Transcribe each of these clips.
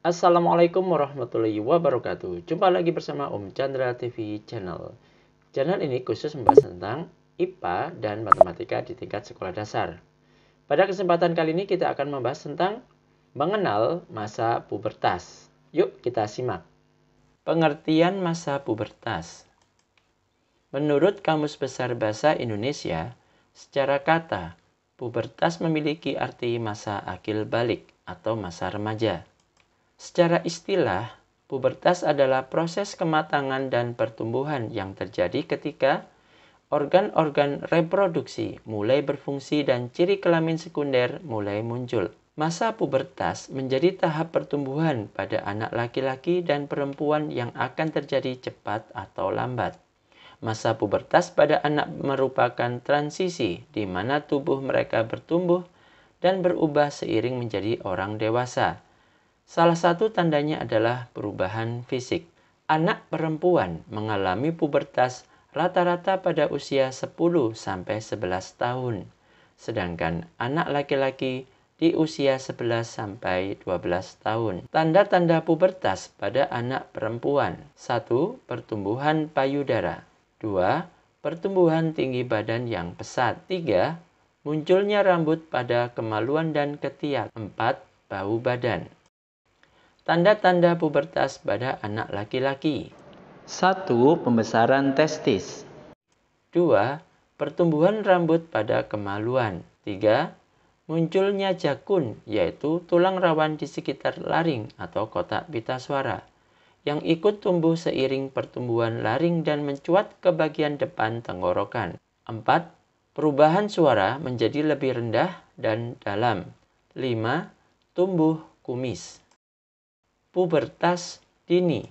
Assalamualaikum warahmatullahi wabarakatuh. Jumpa lagi bersama Om Chandra TV Channel. Channel ini khusus membahas tentang IPA dan matematika di tingkat sekolah dasar. Pada kesempatan kali ini kita akan membahas tentang mengenal masa pubertas. Yuk kita simak. Pengertian masa pubertas. Menurut Kamus Besar Bahasa Indonesia, secara kata, pubertas memiliki arti masa akil balik atau masa remaja. Secara istilah, pubertas adalah proses kematangan dan pertumbuhan yang terjadi ketika organ-organ reproduksi mulai berfungsi dan ciri kelamin sekunder mulai muncul. Masa pubertas menjadi tahap pertumbuhan pada anak laki-laki dan perempuan yang akan terjadi cepat atau lambat. Masa pubertas pada anak merupakan transisi di mana tubuh mereka bertumbuh dan berubah seiring menjadi orang dewasa. Salah satu tandanya adalah perubahan fisik. Anak perempuan mengalami pubertas rata-rata pada usia 10-11 tahun, sedangkan anak laki-laki di usia 11-12 tahun. Tanda-tanda pubertas pada anak perempuan. 1. Pertumbuhan payudara. 2. Pertumbuhan tinggi badan yang pesat. 3. Munculnya rambut pada kemaluan dan ketiak. 4. Bau badan. Tanda-tanda pubertas pada anak laki-laki. 1. Pembesaran testis. 2. Pertumbuhan rambut pada kemaluan. 3. Munculnya jakun, yaitu tulang rawan di sekitar laring atau kotak pita suara, yang ikut tumbuh seiring pertumbuhan laring dan mencuat ke bagian depan tenggorokan. 4. Perubahan suara menjadi lebih rendah dan dalam. 5. Tumbuh kumis. Pubertas dini.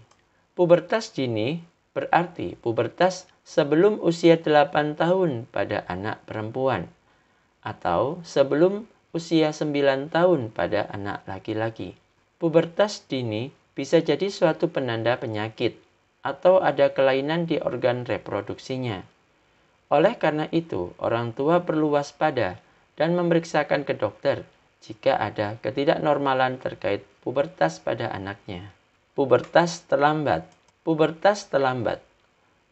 Pubertas dini berarti pubertas sebelum usia 8 tahun pada anak perempuan atau sebelum usia 9 tahun pada anak laki-laki. Pubertas dini bisa jadi suatu penanda penyakit atau ada kelainan di organ reproduksinya. Oleh karena itu, orang tua perlu waspada dan memeriksakan ke dokter jika ada ketidaknormalan terkait pubertas pada anaknya. Pubertas terlambat. Pubertas terlambat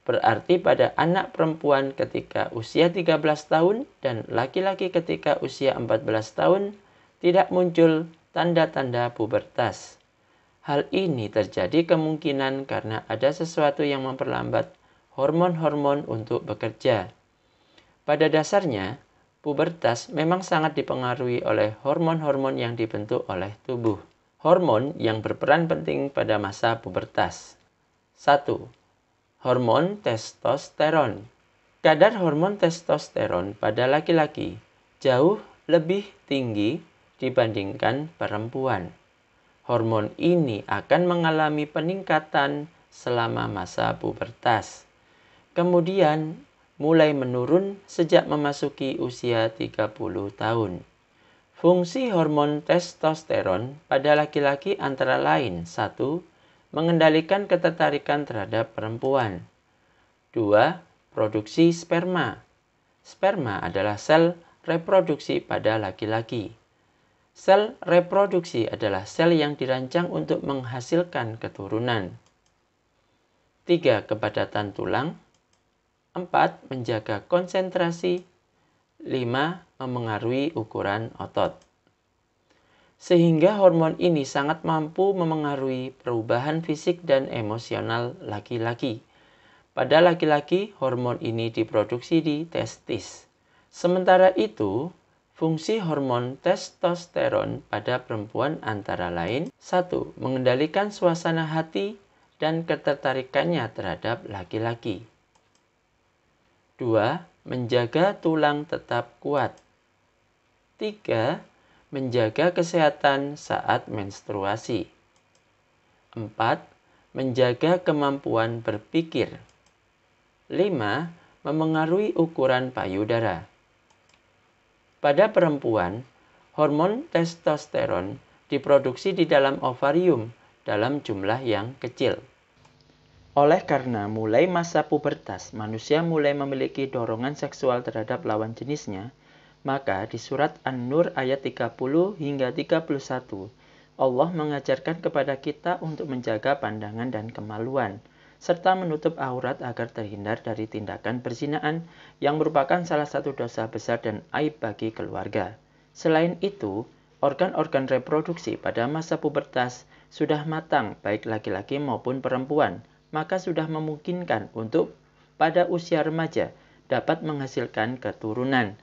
berarti pada anak perempuan ketika usia 13 tahun dan laki-laki ketika usia 14 tahun tidak muncul tanda-tanda pubertas. Hal ini terjadi kemungkinan karena ada sesuatu yang memperlambat hormon-hormon untuk bekerja. Pada dasarnya, pubertas memang sangat dipengaruhi oleh hormon-hormon yang dibentuk oleh tubuh. Hormon yang berperan penting pada masa pubertas. 1. Hormon testosteron. Kadar hormon testosteron pada laki-laki jauh lebih tinggi dibandingkan perempuan. Hormon ini akan mengalami peningkatan selama masa pubertas. Kemudian mulai menurun sejak memasuki usia 30 tahun. Fungsi hormon testosteron pada laki-laki antara lain 1. Mengendalikan ketertarikan terhadap perempuan. 2. Produksi sperma. Sperma adalah sel reproduksi pada laki-laki. Sel reproduksi adalah sel yang dirancang untuk menghasilkan keturunan. 3. Kepadatan tulang. 4. Menjaga konsentrasi. 5. Memengaruhi ukuran otot. Sehingga hormon ini sangat mampu memengaruhi perubahan fisik dan emosional laki-laki. Pada laki-laki, hormon ini diproduksi di testis. Sementara itu, fungsi hormon testosteron pada perempuan antara lain 1. Mengendalikan suasana hati dan ketertarikannya terhadap laki-laki. 2. Menjaga tulang tetap kuat. 3. Menjaga kesehatan saat menstruasi. 4. Menjaga kemampuan berpikir. 5. Memengaruhi ukuran payudara. Pada perempuan, hormon testosteron diproduksi di dalam ovarium dalam jumlah yang kecil. Oleh karena mulai masa pubertas, manusia mulai memiliki dorongan seksual terhadap lawan jenisnya, maka di surat An-Nur ayat 30 hingga 31 Allah mengajarkan kepada kita untuk menjaga pandangan dan kemaluan, serta menutup aurat agar terhindar dari tindakan perzinaan yang merupakan salah satu dosa besar dan aib bagi keluarga. Selain itu, organ-organ reproduksi pada masa pubertas sudah matang baik laki-laki maupun perempuan, maka sudah memungkinkan untuk pada usia remaja dapat menghasilkan keturunan.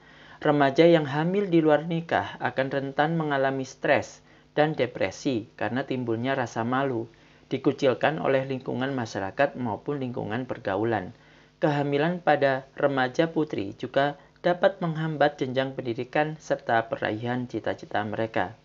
Remaja yang hamil di luar nikah akan rentan mengalami stres dan depresi karena timbulnya rasa malu, dikucilkan oleh lingkungan masyarakat maupun lingkungan pergaulan. Kehamilan pada remaja putri juga dapat menghambat jenjang pendidikan serta peraihan cita-cita mereka.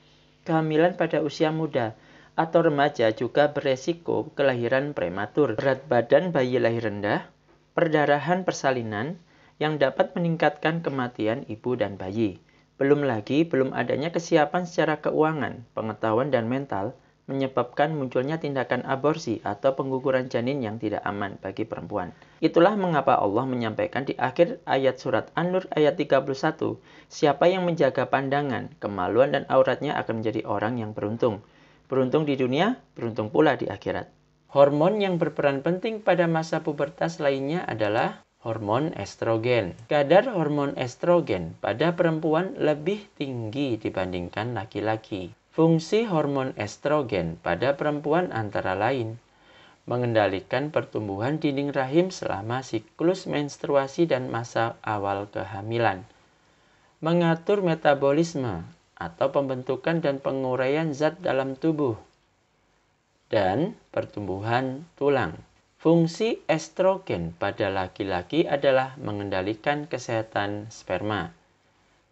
Kehamilan pada usia muda atau remaja juga beresiko kelahiran prematur, berat badan bayi lahir rendah, perdarahan persalinan yang dapat meningkatkan kematian ibu dan bayi. Belum lagi, belum adanya kesiapan secara keuangan, pengetahuan, dan mental menyebabkan munculnya tindakan aborsi atau pengguguran janin yang tidak aman bagi perempuan. Itulah mengapa Allah menyampaikan di akhir ayat surat An-Nur ayat 31, siapa yang menjaga pandangan, kemaluan, dan auratnya akan menjadi orang yang beruntung. Beruntung di dunia, beruntung pula di akhirat. Hormon yang berperan penting pada masa pubertas lainnya adalah hormon estrogen. Kadar hormon estrogen pada perempuan lebih tinggi dibandingkan laki-laki. Fungsi hormon estrogen pada perempuan antara lain mengendalikan pertumbuhan dinding rahim selama siklus menstruasi dan masa awal kehamilan, mengatur metabolisme atau pembentukan dan penguraian zat dalam tubuh, dan pertumbuhan tulang. Fungsi estrogen pada laki-laki adalah mengendalikan kesehatan sperma.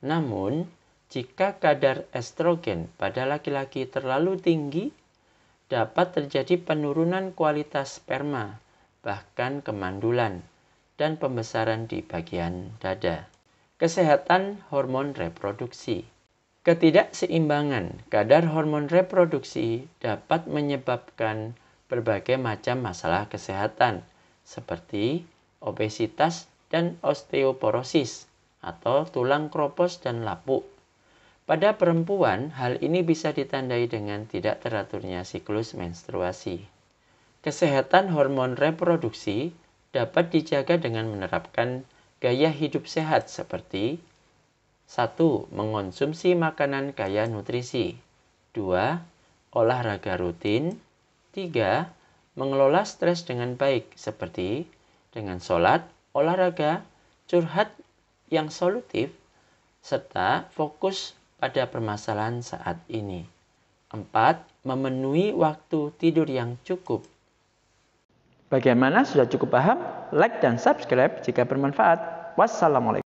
Namun, jika kadar estrogen pada laki-laki terlalu tinggi, dapat terjadi penurunan kualitas sperma, bahkan kemandulan, dan pembesaran di bagian dada. Kesehatan hormon reproduksi. Ketidakseimbangan kadar hormon reproduksi dapat menyebabkan berbagai macam masalah kesehatan seperti obesitas dan osteoporosis atau tulang kropos dan lapuk. Pada perempuan, hal ini bisa ditandai dengan tidak teraturnya siklus menstruasi. Kesehatan hormon reproduksi dapat dijaga dengan menerapkan gaya hidup sehat seperti 1. Mengonsumsi makanan kaya nutrisi. 2. Olahraga rutin. 3. Mengelola stres dengan baik seperti dengan sholat, olahraga, curhat yang solutif, serta fokus pada permasalahan saat ini. 4. Memenuhi waktu tidur yang cukup. Bagaimana? Sudah cukup paham? Like dan subscribe jika bermanfaat. Wassalamualaikum.